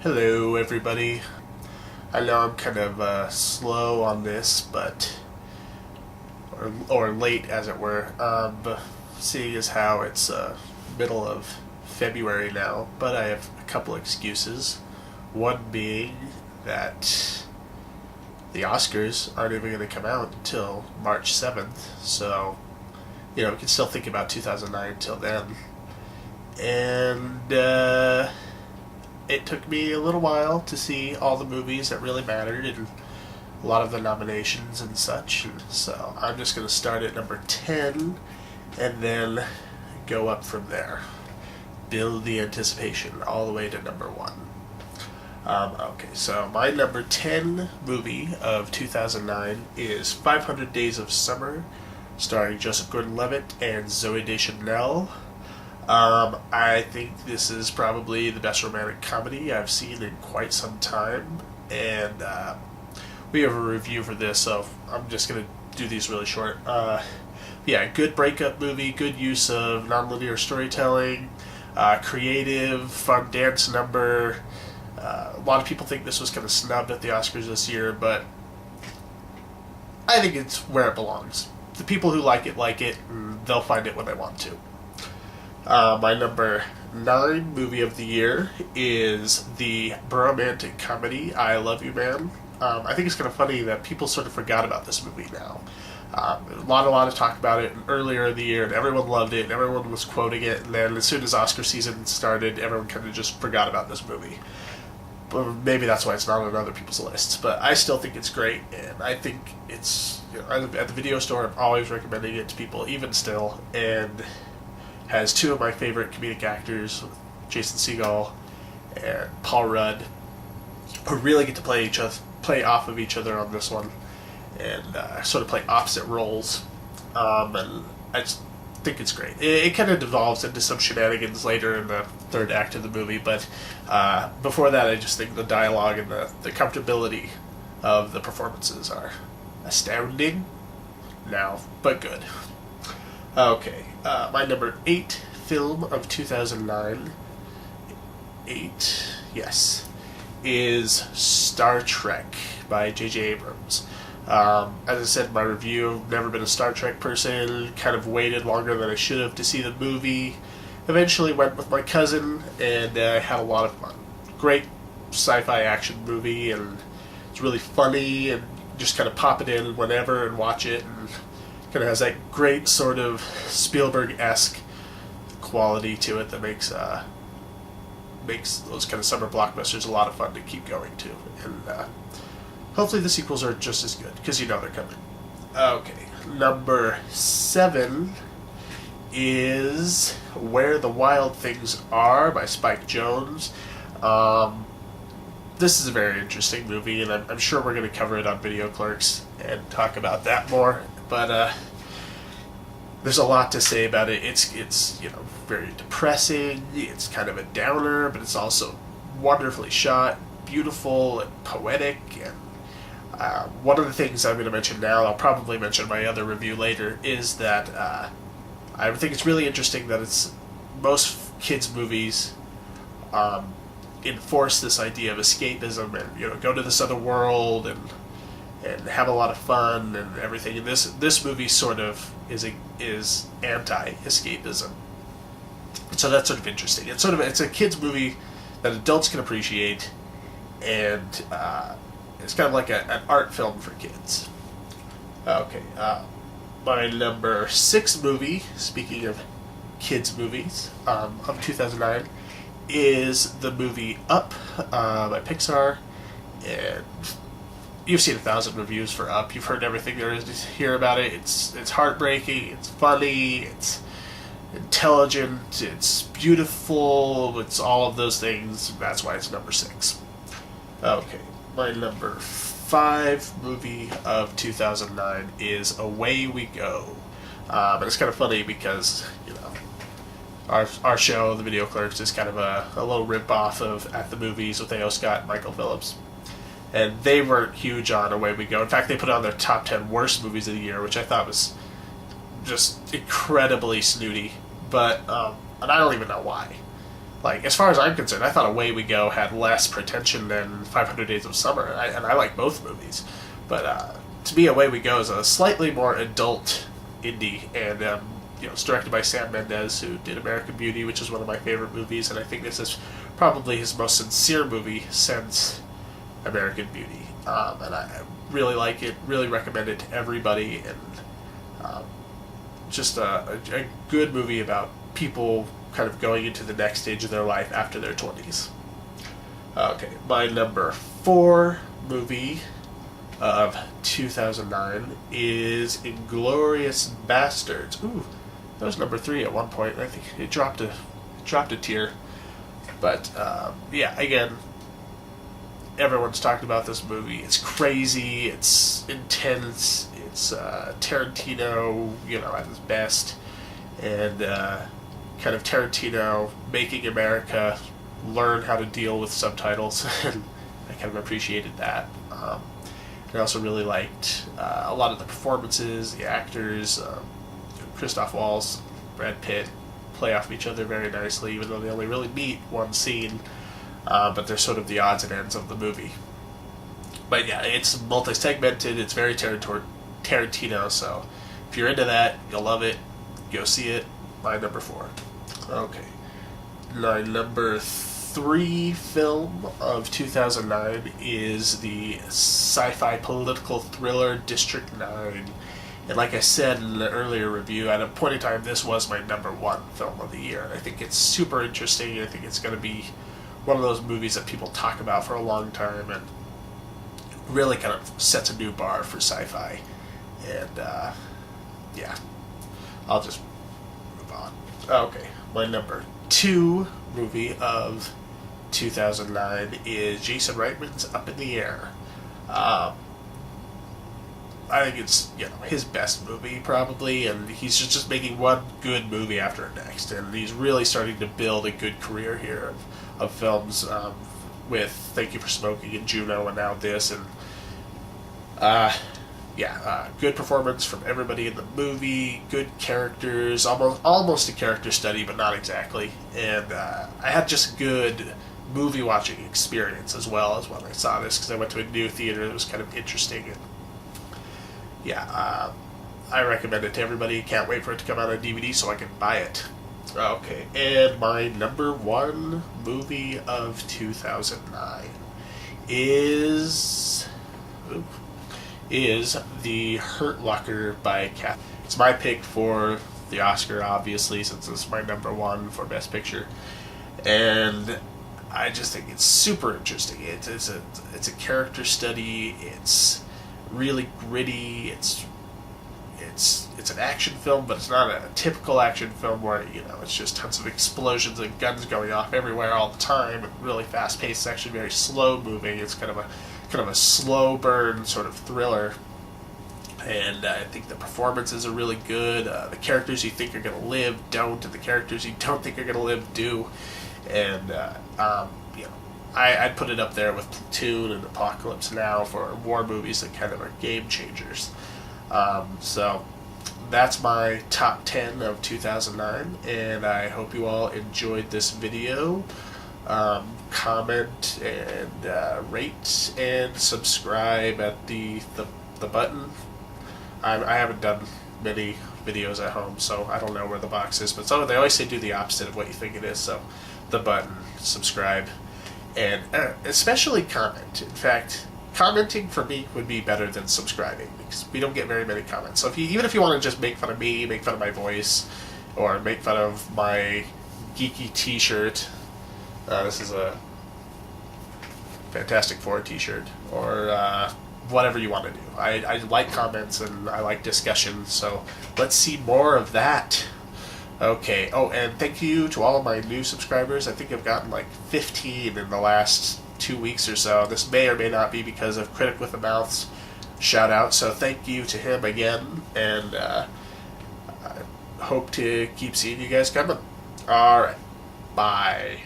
Hello, everybody. I know I'm kind of slow on this, or late, as it were. Seeing as how it's middle of February now, but I have a couple excuses. One being that the Oscars aren't even going to come out until March 7th, so we can still think about 2009 till then. And it took me a little while to see all the movies that really mattered and a lot of the nominations and such. And so I'm just going to start at number 10 and then go up from there. Build the anticipation all the way to number 1. Okay, so my number 10 movie of 2009 is 500 Days of Summer, starring Joseph Gordon-Levitt and Zooey Deschanel. I think this is probably the best romantic comedy I've seen in quite some time, and we have a review for this, so I'm just going to do these really short. Good breakup movie, good use of nonlinear storytelling, creative, fun dance number. A lot of people think this was kind of snubbed at the Oscars this year, but I think it's where it belongs. The people who like it, and they'll find it when they want to. My number 9 movie of the year is the romantic comedy I Love You Man. I think it's kind of funny that people sort of forgot about this movie now. A lot of talk about it earlier in the year, and everyone loved it, and everyone was quoting it, and then as soon as Oscar season started, everyone kind of just forgot about this movie. But maybe that's why it's not on other people's lists, but I still think it's great, and I think it's, at the video store, I'm always recommending it to people, even still, and has 2 of my favorite comedic actors, Jason Segel and Paul Rudd, who really get to play off of each other on this one, and sort of play opposite roles. And I just think it's great. It kind of devolves into some shenanigans later in the third act of the movie, but before that, I just think the dialogue and the comfortability of the performances are astounding now, but good. Okay, my number 8 film of 2009, is Star Trek by J.J. Abrams. As I said in my review, I've never been a Star Trek person, kind of waited longer than I should have to see the movie. Eventually went with my cousin, and had a lot of fun. Great sci-fi action movie, and it's really funny, and just kind of pop it in whenever and watch it, and kind of has that great sort of Spielberg-esque quality to it that makes those kind of summer blockbusters a lot of fun to keep going to. And hopefully the sequels are just as good, because they're coming. Okay, number 7 is Where the Wild Things Are by Spike Jonze. This is a very interesting movie, and I'm sure we're going to cover it on Videoclerks and talk about that more. But there's a lot to say about it. It's very depressing. It's kind of a downer, but it's also wonderfully shot, beautiful and poetic. And one of the things I'm going to mention now, I'll probably mention in my other review later, is that I think it's really interesting that most kids' movies enforce this idea of escapism and go to this other world and have a lot of fun and everything. And this movie sort of is anti-escapism. So that's sort of interesting. It's a kids movie that adults can appreciate, and it's kind of like an art film for kids. Okay, my number 6 movie, speaking of kids movies, of 2009, is the movie Up by Pixar, and you've seen 1,000 reviews for Up. You've heard everything there is to hear about it. It's heartbreaking. It's funny. It's intelligent. It's beautiful. It's all of those things. That's why it's number 6. Okay, my number 5 movie of 2009 is Away We Go. But it's kind of funny because our show, the Videoclerks, is kind of a little rip-off of At the Movies with A.O. Scott and Michael Phillips. And they weren't huge on Away We Go. In fact, they put on their top 10 worst movies of the year, which I thought was just incredibly snooty. But, and I don't even know why. like, as far as I'm concerned, I thought Away We Go had less pretension than 500 Days of Summer, and I like both movies. But to me, Away We Go is a slightly more adult indie, and it's directed by Sam Mendes, who did American Beauty, which is one of my favorite movies, and I think this is probably his most sincere movie since American Beauty. And I really like it, really recommend it to everybody, and just a good movie about people kind of going into the next stage of their life after their 20s. Okay, my number 4 movie of 2009 is Inglourious Bastards. Ooh, that was number 3 at one point. I think it dropped a tier. But yeah, again, everyone's talked about this movie. It's crazy. It's intense. It's Tarantino, at his best, and kind of Tarantino making America learn how to deal with subtitles, and I kind of appreciated that. I also really liked a lot of the performances, the actors. Christoph Waltz, Brad Pitt play off each other very nicely, even though they only really meet one scene, but they're sort of the odds and ends of the movie. But yeah, it's multi-segmented, it's very Tarantino, so if you're into that, you'll love it. Go see it. My number 4. Okay. My number 3 film of 2009 is the sci-fi political thriller District 9. And like I said in the earlier review, at a point in time, this was my number 1 film of the year. And I think it's super interesting. I think it's going to be one of those movies that people talk about for a long time, and really kind of sets a new bar for sci-fi. And yeah, I'll just move on. Okay, my number 2 movie of 2009 is Jason Reitman's Up in the Air. I think it's his best movie probably, and he's just making one good movie after the next, and he's really starting to build a good career here of films, with Thank You for Smoking and Juno, and now this, and good performance from everybody in the movie, good characters, almost a character study, but not exactly, and I had just good movie watching experience as well as when I saw this, because I went to a new theater that was kind of interesting, and yeah, I recommend it to everybody. Can't wait for it to come out on DVD so I can buy it. Okay, and my number 1 movie of 2009 is The Hurt Locker by Cassidy. It's my pick for the Oscar, obviously, since it's my number 1 for Best Picture, and I just think it's super interesting. It's a character study. It's really gritty. It's an action film, but it's not a typical action film where it's just tons of explosions and guns going off everywhere all the time, and really fast paced. It's actually very slow moving. It's kind of a slow burn sort of thriller, and I think the performances are really good. The characters you think are going to live don't, and the characters you don't think are going to live do, and I'd put it up there with Platoon and Apocalypse Now for war movies that kind of are game changers. So that's my top 10 of 2009, and I hope you all enjoyed this video. Comment and rate and subscribe at the button. I haven't done many videos at home, so I don't know where the box is, but they always say do the opposite of what you think it is, so the button, subscribe, and especially comment. In fact, commenting for me would be better than subscribing, because we don't get very many comments. So even if you want to just make fun of me, make fun of my voice, or make fun of my geeky t-shirt, this is a Fantastic Four t-shirt, or whatever you want to do. I like comments and I like discussion, so let's see more of that. Okay, and thank you to all of my new subscribers. I think I've gotten like 15 in the last 2 weeks or so. This may or may not be because of Critic with a Mouth's shout out, so thank you to him again, and I hope to keep seeing you guys coming. Alright, bye.